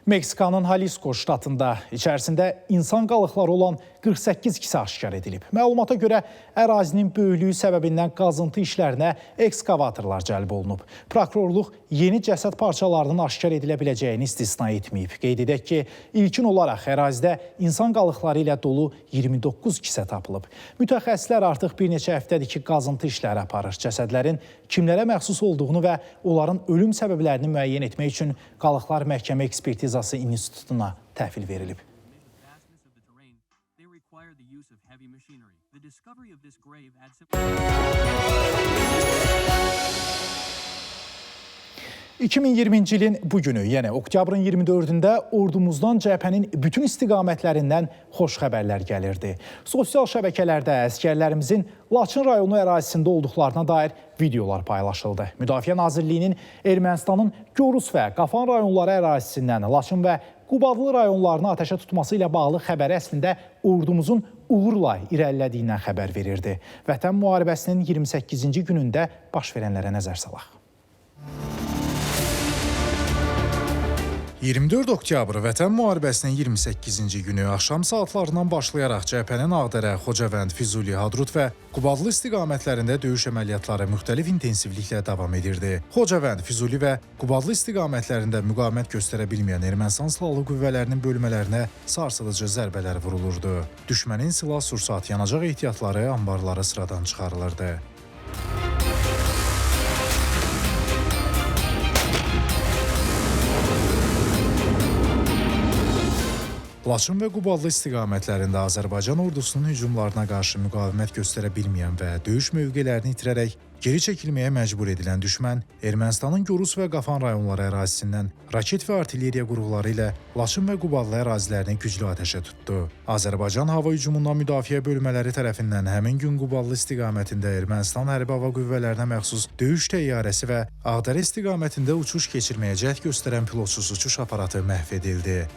Meksikanın Jalisco ştatında içərisində insan qalıqları olan 48 kisə aşkar edilib. Məlumata görə ərazinin böyüklüyü səbəbindən qazıntı işlərinə ekskavatorlar cəlb olunub. Prokurorluq yeni cəsəd parçalarının aşkar edilə biləcəyini istisna etməyib. Qeyd edək ki, ilkin olaraq ərazidə insan qalıqları ilə dolu 29 kisə tapılıb. Mütəxəssislər artıq bir neçə həftədir ki, qazıntı işləri aparır. Cəsədlərin kimlərə məxsus olduğunu və onların ölüm səbəblərini müəyyən etmək üçün Qalıqlar Məhkəmə Ekspertizası İnstitutuna təhvil verilib. 2020-ci ilin bu günü, yəni oktyabrın 24-də ordumuzdan cəbhənin bütün istiqamətlərindən xoş xəbərlər gəlirdi. Sosial şəbəkələrdə əskərlərimizin Laçın rayonu ərazisində olduqlarına dair videolar paylaşıldı. Müdafiə Nazirliyinin Ermənistanın Gorus və Qafan rayonları ərazisindən Laçın və Qubadlı rayonlarını atəşə tutması ilə bağlı xəbəri əslində ordumuzun uğurla irəlilədiyindən xəbər verirdi. Vətən müharibəsinin 28-ci günündə baş verənlərə nəzər salaq. 24 oktyabr Vətən müharibəsinin 28-ci günü axşam saatlarından başlayaraq cəbhənin Ağdərə, Xocavənd, Füzuli, Hadrut və Qubadlı istiqamətlərində döyüş əməliyyatları müxtəlif intensivliklə davam edirdi. Xocavənd, Füzuli və Qubadlı istiqamətlərində müqavimət göstərə bilməyən Ermənistan silahlı qüvvələrinin bölmələrinə sarsıdıcı zərbələr vurulurdu. Düşmənin silah-sursat, yanacaq ehtiyatları anbarları sıradan çıxarılırdı. Laçın və Qubadlı istiqamətlərində Azərbaycan ordusunun hücumlarına qarşı müqavimət göstərə bilməyən və döyüş mövqelərini itirərək geri çəkilməyə məcbur edilən düşmən Ermənistanın Gorus və Qafan rayonları ərazisindən raket və artilleriya qurğuları ilə Laçın və Qubadlı ərazilərini güclü atəşə tutdu. Azərbaycan hava hücumundan müdafiə bölmələri tərəfindən həmin gün Qubadlı istiqamətində Ermənistan hərbi hava qüvvələrinə məxsus döyüş təyyarəsi və Ağdərə istiqamətində uçuş keçirməyə cəhd göstərən pilotsuz uçuş aparatı məhv edildi.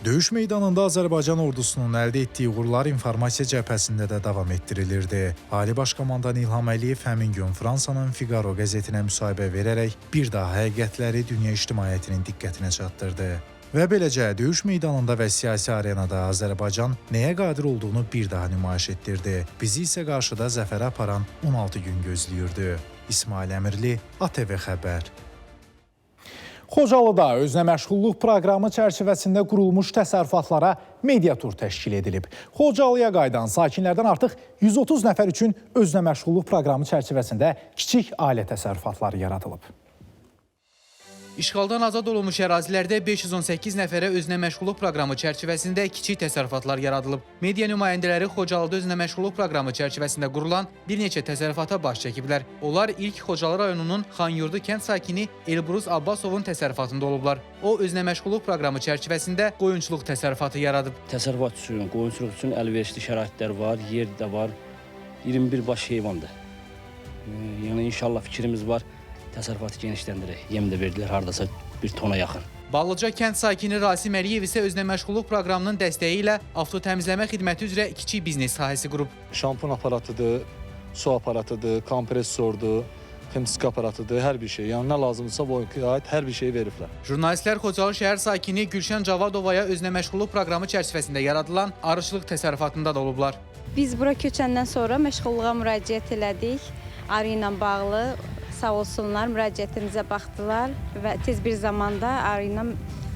Döyüş meydanında Azərbaycan ordusunun əldə etdiyi uğurlar informasiya cəbhəsində də davam etdirilirdi. Ali Baş Komandan İlham Əliyev həmin gün Fransanın Figaro qəzetinə müsahibə verərək bir daha həqiqətləri dünya ictimaiyyətinin diqqətinə çatdırdı. Və beləcə döyüş meydanında və siyasi arenada Azərbaycan nəyə qadir olduğunu bir daha nümayiş etdirdi. Bizi isə qarşıda zəfərə aparan 16 gün gözləyirdi. İsmail Əmirli, ATV Xəbər. Xocalıda özünə məşğulluq proqramı çərçivəsində qurulmuş təsərrüfatlara media tur təşkil edilib. Xocalıya qayıdan sakinlərdən artıq 130 nəfər üçün özünə məşğulluq proqramı çərçivəsində kiçik ailə təsərrüfatları yaradılıb. İşğaldan azad olunmuş ərazilərdə 518 nəfərə özünə məşğulluq proqramı çərçivəsində kiçik təsərrüfatlar yaradılıb. Media nümayəndələri Xocalıda özünə məşğulluq proqramı çərçivəsində qurulan bir neçə təsərrüfata baş çəkiblər. Onlar ilk Xocalı rayonunun Xanyurdu kənd sakini Elbruz Abbasovun təsərrüfatında olublar. O, özünə məşğulluq proqramı çərçivəsində qoyunçuluq təsərrüfatı yaradıb. Təsərrüfat üçün, qoyunçuluq üçün əlverişli şəraitlər var, yer də var, 21 baş heyvandır. Yəni inşallah fikrimiz var. Təsərrüfatı genişləndirək. Yem də verdilər hardasa 1 tona yaxın. Ballıca kənd sakini Rasim Əliyev isə özünə məşğulluq proqramının dəstəyi ilə avto təmizləmə xidməti üzrə kiçik biznes sahəsi qurub. Şampun aparatıdır, su aparatıdır, kompressordur, ximsik aparatıdır, hər bir şey. Yəni nə lazımdırsa bu aid hər bir şey veriblər. Jurnalistlər Xocalı şəhər sakini Gülşən Cavadovaya özünə məşğulluq proqramı çərçivəsində yaradılan arıçılıq təsərrüfatında da olublar. Biz bura köçəndən sonra məşğulluğa müraciət elədik. Arı ilə bağlı. Sağ olsunlar, müraciətimizə baxdılar və tez bir zamanda arı ilə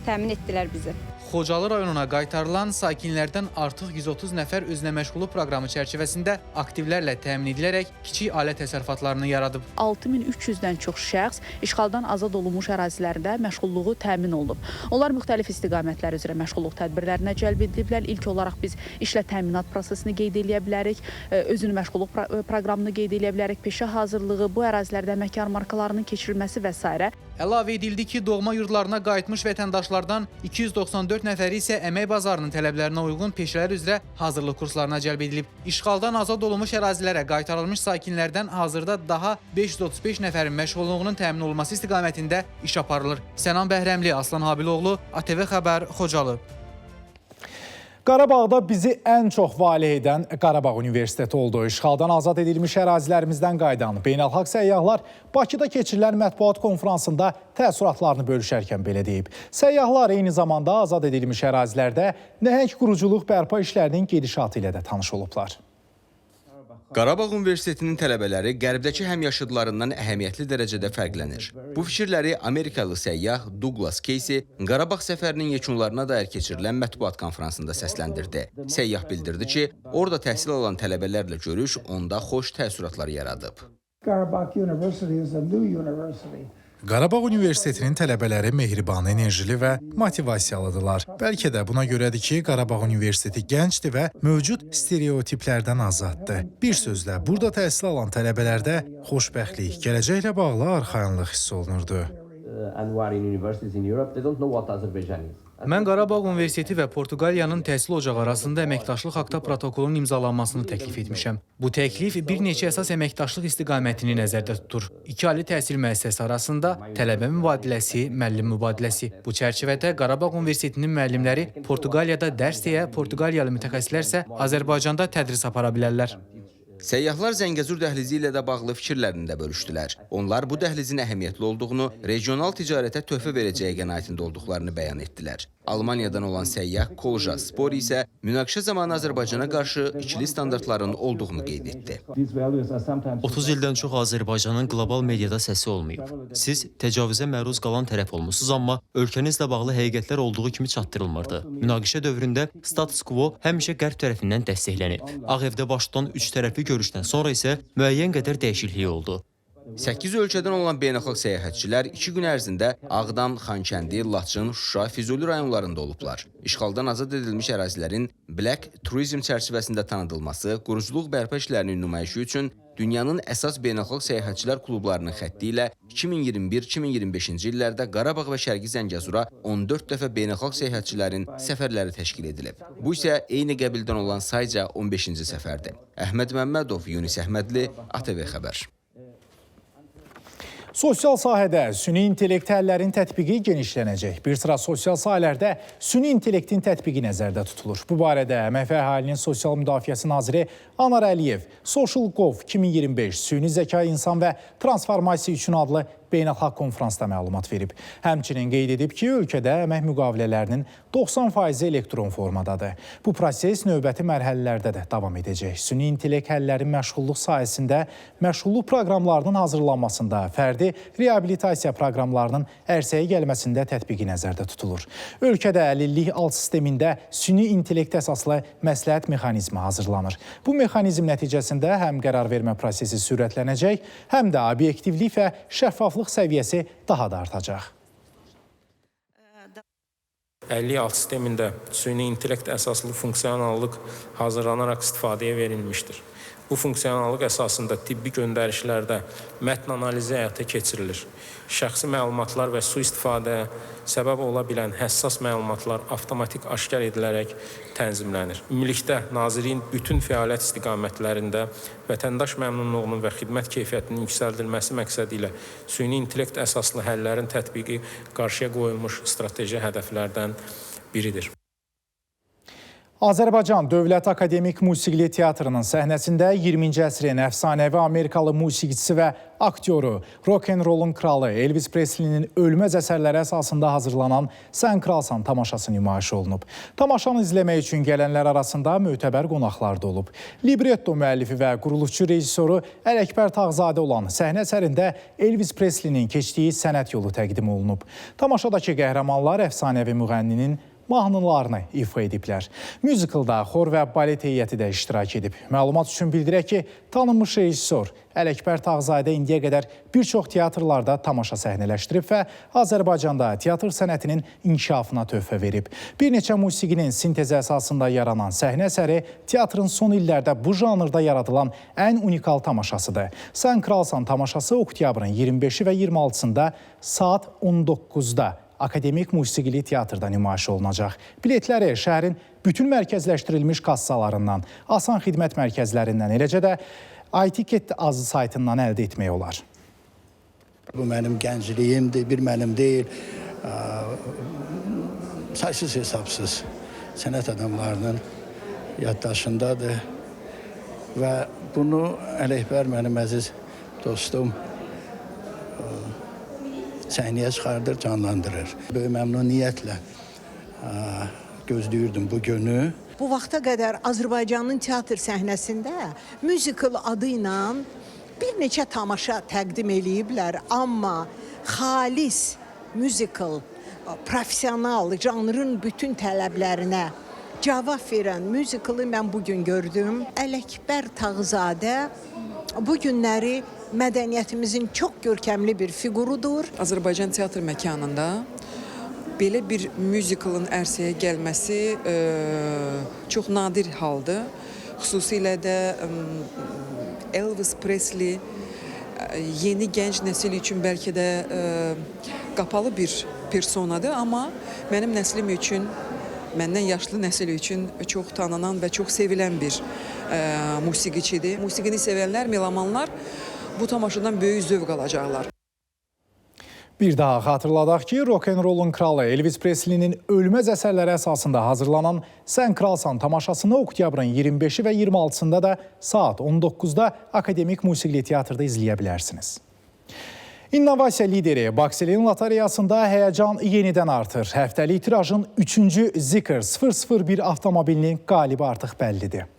təmin etdilər bizi. Xocalı rayonuna qaytarılan sakinlərdən artıq 130 nəfər özünə məşğulluq proqramı çərçivəsində aktivlərlə təmin edilərək kiçik ailə təsərrüfatlarını yaradıb. 6300-dən çox şəxs işğaldan azad olunmuş ərazilərdə məşğulluğu təmin olunub. Onlar müxtəlif istiqamətlər üzrə məşğulluq tədbirlərinə cəlb ediliblər. İlk olaraq biz işlə təminat prosesini qeyd edə bilərik, özünü məşğulluq proqramını qeyd edə bilərik, peşə hazırlığı, bu ərazilərdə əmək yarmarkalarının keçirilməsi və s. Əlavə edildi ki, doğma yurdlarına qayıtmış vətəndaşlardan 294 nəfəri isə əmək bazarının tələblərinə uyğun peşələr üzrə hazırlıq kurslarına cəlb edilib. İşğaldan azad olunmuş ərazilərə qaytarılmış sakinlərdən hazırda daha 535 nəfərin məşğulluğunun təmin olunması istiqamətində iş aparılır. Sənan Bəhrəmli, Aslan Habiloğlu, ATV Xəbər, Xocalı. Qarabağda bizi ən çox valeh edən Qarabağ Universiteti oldu. İşğaldan azad edilmiş ərazilərimizdən qayıdan beynəlxalq səyyahlar Bakıda keçirilən mətbuat konfransında təəssüratlarını bölüşərkən belə deyib. Səyyahlar eyni zamanda azad edilmiş ərazilərdə nəhəng quruculuq bərpa işlərinin gedişatı ilə də tanış olublar. Qarabağ Universitetinin tələbələri qərbdəki həmyaşıdlarından əhəmiyyətli dərəcədə fərqlənir. Bu fikirləri Amerikalı səyyah Douglas Casey Qarabağ səfərinin yekunlarına dair keçirilən mətbuat konfransında səsləndirdi. Səyyah bildirdi ki, orada təhsil alan tələbələrlə görüş onda xoş təəssüratlar yaradıb. Qarabağ Universitetinin tələbələri mehriban, enerjili və motivasiyalıdırlar. Bəlkə də buna görədir ki, Qarabağ Universiteti gəncdir və mövcud stereotiplərdən azaddır. Bir sözlə, burada təhsil alan tələbələrdə xoşbəxtlik, gələcəklə bağlı arxayınlıq hiss olunurdu. Mən Qarabağ Universiteti və Portuqaliyanın təhsil ocağı arasında əməkdaşlıq akta protokolunun imzalanmasını təklif etmişəm. Bu təklif bir neçə əsas əməkdaşlıq istiqamətini nəzərdə tutur. İki ali təhsil müəssisəsi arasında tələbə mübadiləsi, müəllim mübadiləsi. Bu çərçivədə Qarabağ Universitetinin müəllimləri Portuqaliyada dərs deyə, Portuqaliyalı mütəxəssislər isə Azərbaycanda tədris apara bilərlər. Səyyahlar Zəngəzur dəhlizi ilə də bağlı fikirlərini də bölüşdülər. Onlar bu dəhlizin əhəmiyyətli olduğunu, regional ticarətə töhfə verəcəyi qənaətində olduqlarını bəyan etdilər. Almaniyadan olan səyyah Kolja Spori isə münaqişə zamanı Azərbaycana qarşı ikili standartların olduğunu qeyd etdi. 30 ildən çox Azərbaycanın qlobal mediada səsi olmayıb. Siz təcavüzə məruz qalan tərəf olmusunuz, amma ölkənizlə bağlı həqiqətlər olduğu kimi çatdırılmırdı. Münaqişə dövründə status quo həmişə qərb tərəfindən dəstəklənib. Ağ Evdə baş tutan üç tərəfli görüşdən sonra isə müəyyən qədər dəyişiklik oldu. 8 ölkədən olan beynəlxalq səyahətçilər 2 gün ərzində Ağdam, Xankəndi, Laçın, Şuşa, Füzuli rayonlarında olublar. İşğaldan azad edilmiş ərazilərin Black Turizm çərçivəsində tanıdılması, quruculuq bərpa işlərinin nümayişi üçün dünyanın əsas beynəlxalq səyahətçilər klublarının xətti ilə 2021-2025-ci illərdə Qarabağ və Şərqi Zəngəzura 14 dəfə beynəlxalq səyahətçilərin səfərləri təşkil edilib. Bu isə eyni qəbildən olan sayca 15-ci səfərdir. Əhməd Məmmədov, Yunis Əhmədli, ATV Xəbər. Sosial sahədə süni intellekt həllərin tətbiqi genişlənəcək. Bir sıra sosial sahələrdə süni intellektin tətbiqi nəzərdə tutulur. Bu barədə Əmək və Əhalinin Sosial Müdafiəsi Naziri Anar Əliyev SocialGov 2025 Süni Zəka İnsan və Transformasiya üçün adlı beynəlxalq konfransda məlumat verib. Həmçinin qeyd edib ki, ölkədə əmək müqavilələrinin 90% elektron formadadır. Bu proses növbəti mərhələlərdə də davam edəcək. Süni intellekt həllərin məşğulluq sahəsində, məşğulluq proqramlarının hazırlanmasında, fərdi reabilitasiya proqramlarının ərsəyə gəlməsində tətbiqi nəzərdə tutulur. Ölkədə əlillik alt sistemində süni intellekt əsaslı məsləhət mexanizmi hazırlanır. Bu mexanizm nəticəsində həm qərar vermə prosesi sürətlənəcək, həm də obyektivlik və şəffaflıq səviyyəsi daha da artacaq. Əlillik alt sistemində süni intellekt əsaslı funksionallıq hazırlanaraq istifadəyə verilmişdir. Bu funksionallıq əsasında tibbi göndərişlərdə mətn analizi həyata keçirilir. Şəxsi məlumatlar və sui-istifadəyə səbəb ola bilən həssas məlumatlar avtomatik aşkar edilərək tənzimlənir. Ümumilikdə Nazirliyin bütün fəaliyyət istiqamətlərində vətəndaş məmnunluğunun və xidmət keyfiyyətinin yüksəldilməsi məqsədi ilə süni intellekt əsaslı həllərin tətbiqi qarşıya qoyulmuş strateji hədəflərdən biridir. Azərbaycan Dövlət Akademik Musiqili Teatrının səhnəsində 20-ci əsrin əfsanəvi Amerikalı musiqiçisi və aktyoru, rock-and-rollun kralı Elvis Presley'nin ölməz əsərləri əsasında hazırlanan Sən Kralsan tamaşası nümayiş olunub. Tamaşanı izləmək üçün gələnlər arasında mötəbər qonaqlar da olub. Libretto müəllifi və quruluşçu rejissoru Ələkbər Tağzadə olan səhnə əsərində Elvis Presley'nin keçdiyi sənət yolu təqdim olunub. Tamaşadakı qəhrəmanlar əfsanəvi müğənninin mahnılarını ifa ediblər. Müzikalda xor və balet heyəti də iştirak edib. Məlumat üçün bildirək ki, tanınmış rejissor Ələkbər Tağzadə indiyə qədər bir çox teatrlarda tamaşa səhnələşdirib və Azərbaycanda teatr sənətinin inkişafına töhfə verib. Bir neçə musiqinin sintezi əsasında yaranan səhnə əsəri teatrın son illərdə bu janrda yaradılan ən unikal tamaşasıdır. Sən Kralsan tamaşası oktyabrın 25-i və 26-sında saat 19-da Akademik Musiqili Teatrda nümayiş olunacaq. Biletləri şəhərin bütün mərkəzləşdirilmiş kassalarından, asan xidmət mərkəzlərindən, eləcə də iTicket azı saytından əldə etmək olar. Bu mənim gəncliyimdir, bir mənim deyil. Saysız hesabsız sənət adamlarının yaddaşındadır. Və bunu Ələkbər mənim əziz dostum səhnəyə çıxardır, canlandırır. Böyük məmnuniyyətlə gözləyirdim bu günü. Bu vaxta qədər Azərbaycanın teatr səhnəsində müzikal adı ilə bir neçə tamaşa təqdim eləyiblər, amma xalis müzikal, professional, janrın bütün tələblərinə cavab verən müzikalı mən bugün gördüm. Ələkbər Tağzadə bu günləri mədəniyyətimizin çox görkəmli bir figurudur. Azərbaycan teatr məkanında belə bir müzikalın ərsəyə gəlməsi çox nadir haldır. Xüsusilə də Elvis Presley yeni gənc nəsil üçün bəlkə də qapalı bir personadır, amma mənim nəslim üçün, məndən yaşlı nəsil üçün çox tanınan və çox sevilən bir musiqiçidir. Musiqini sevənlər, melamanlar bu tamaşadan böyük zövq alacaqlar. Bir daha xatırladaq ki, rock-and-rollun kralı Elvis Presley'nin ölməz əsərləri əsasında hazırlanan Sən Kralsan tamaşasını oktyabrın 25-i və 26-sında da saat 19-da Akademik Musiqili Teatrda izləyə bilərsiniz. İnnovasiya lideri Bakselin lotereyasında həyəcan yenidən artır. Həftəlik tirajın 3-cü Zikr 001 avtomobilinin qalibi artıq bəllidir.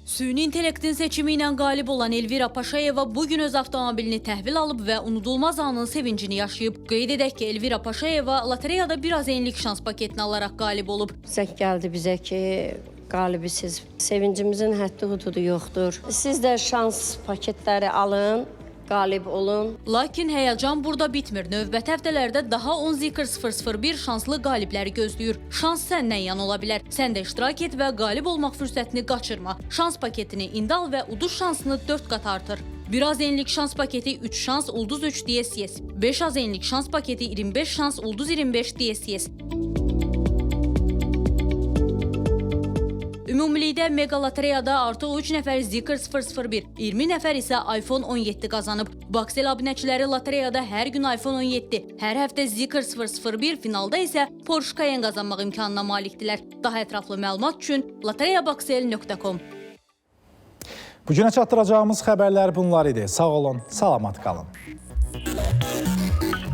Süni intellektin seçimi ilə qalib olan Elvira Paşayeva bugün öz avtomobilini təhvil alıb və unudulmaz anın sevincini yaşayıb. Qeyd edək ki, Elvira Paşayeva lotereyada biraz enlik şans paketini alaraq qalib olub. Zəng gəldi bizə ki, qalibisiz. Sevincimizin həddi hududu yoxdur. Siz də şans paketləri alın, qalib olun. Lakin həyəcan burada bitmir. Növbəti həftələrdə daha 10 Zikr 001 şanslı qalibləri gözləyir. Şans səndən yan ola bilər. Sən də iştirak et və qalib olmaq fürsətini qaçırma. Şans paketini indi al və uduz şansını 4 qat artır. Biraz enlik şans paketi 3 şans ulduz 3 DSS. 5 az enlik şans paketi 25 şans ulduz 25 DSS. Ümumilikdə mega lotereyada artıq 3 nəfər Zikr 001, 20 nəfər isə iPhone 17 qazanıb. Baksel abunəçiləri lotereyada hər gün iPhone 17, hər həftə Zikr 001, finalda isə Porsche Cayenne qazanmaq imkanına malikdirlər. Daha ətraflı məlumat üçün lotereyabaksel.com. Bugünə çatdıracağımız xəbərlər bunlar idi. Sağ olun, salamat qalın.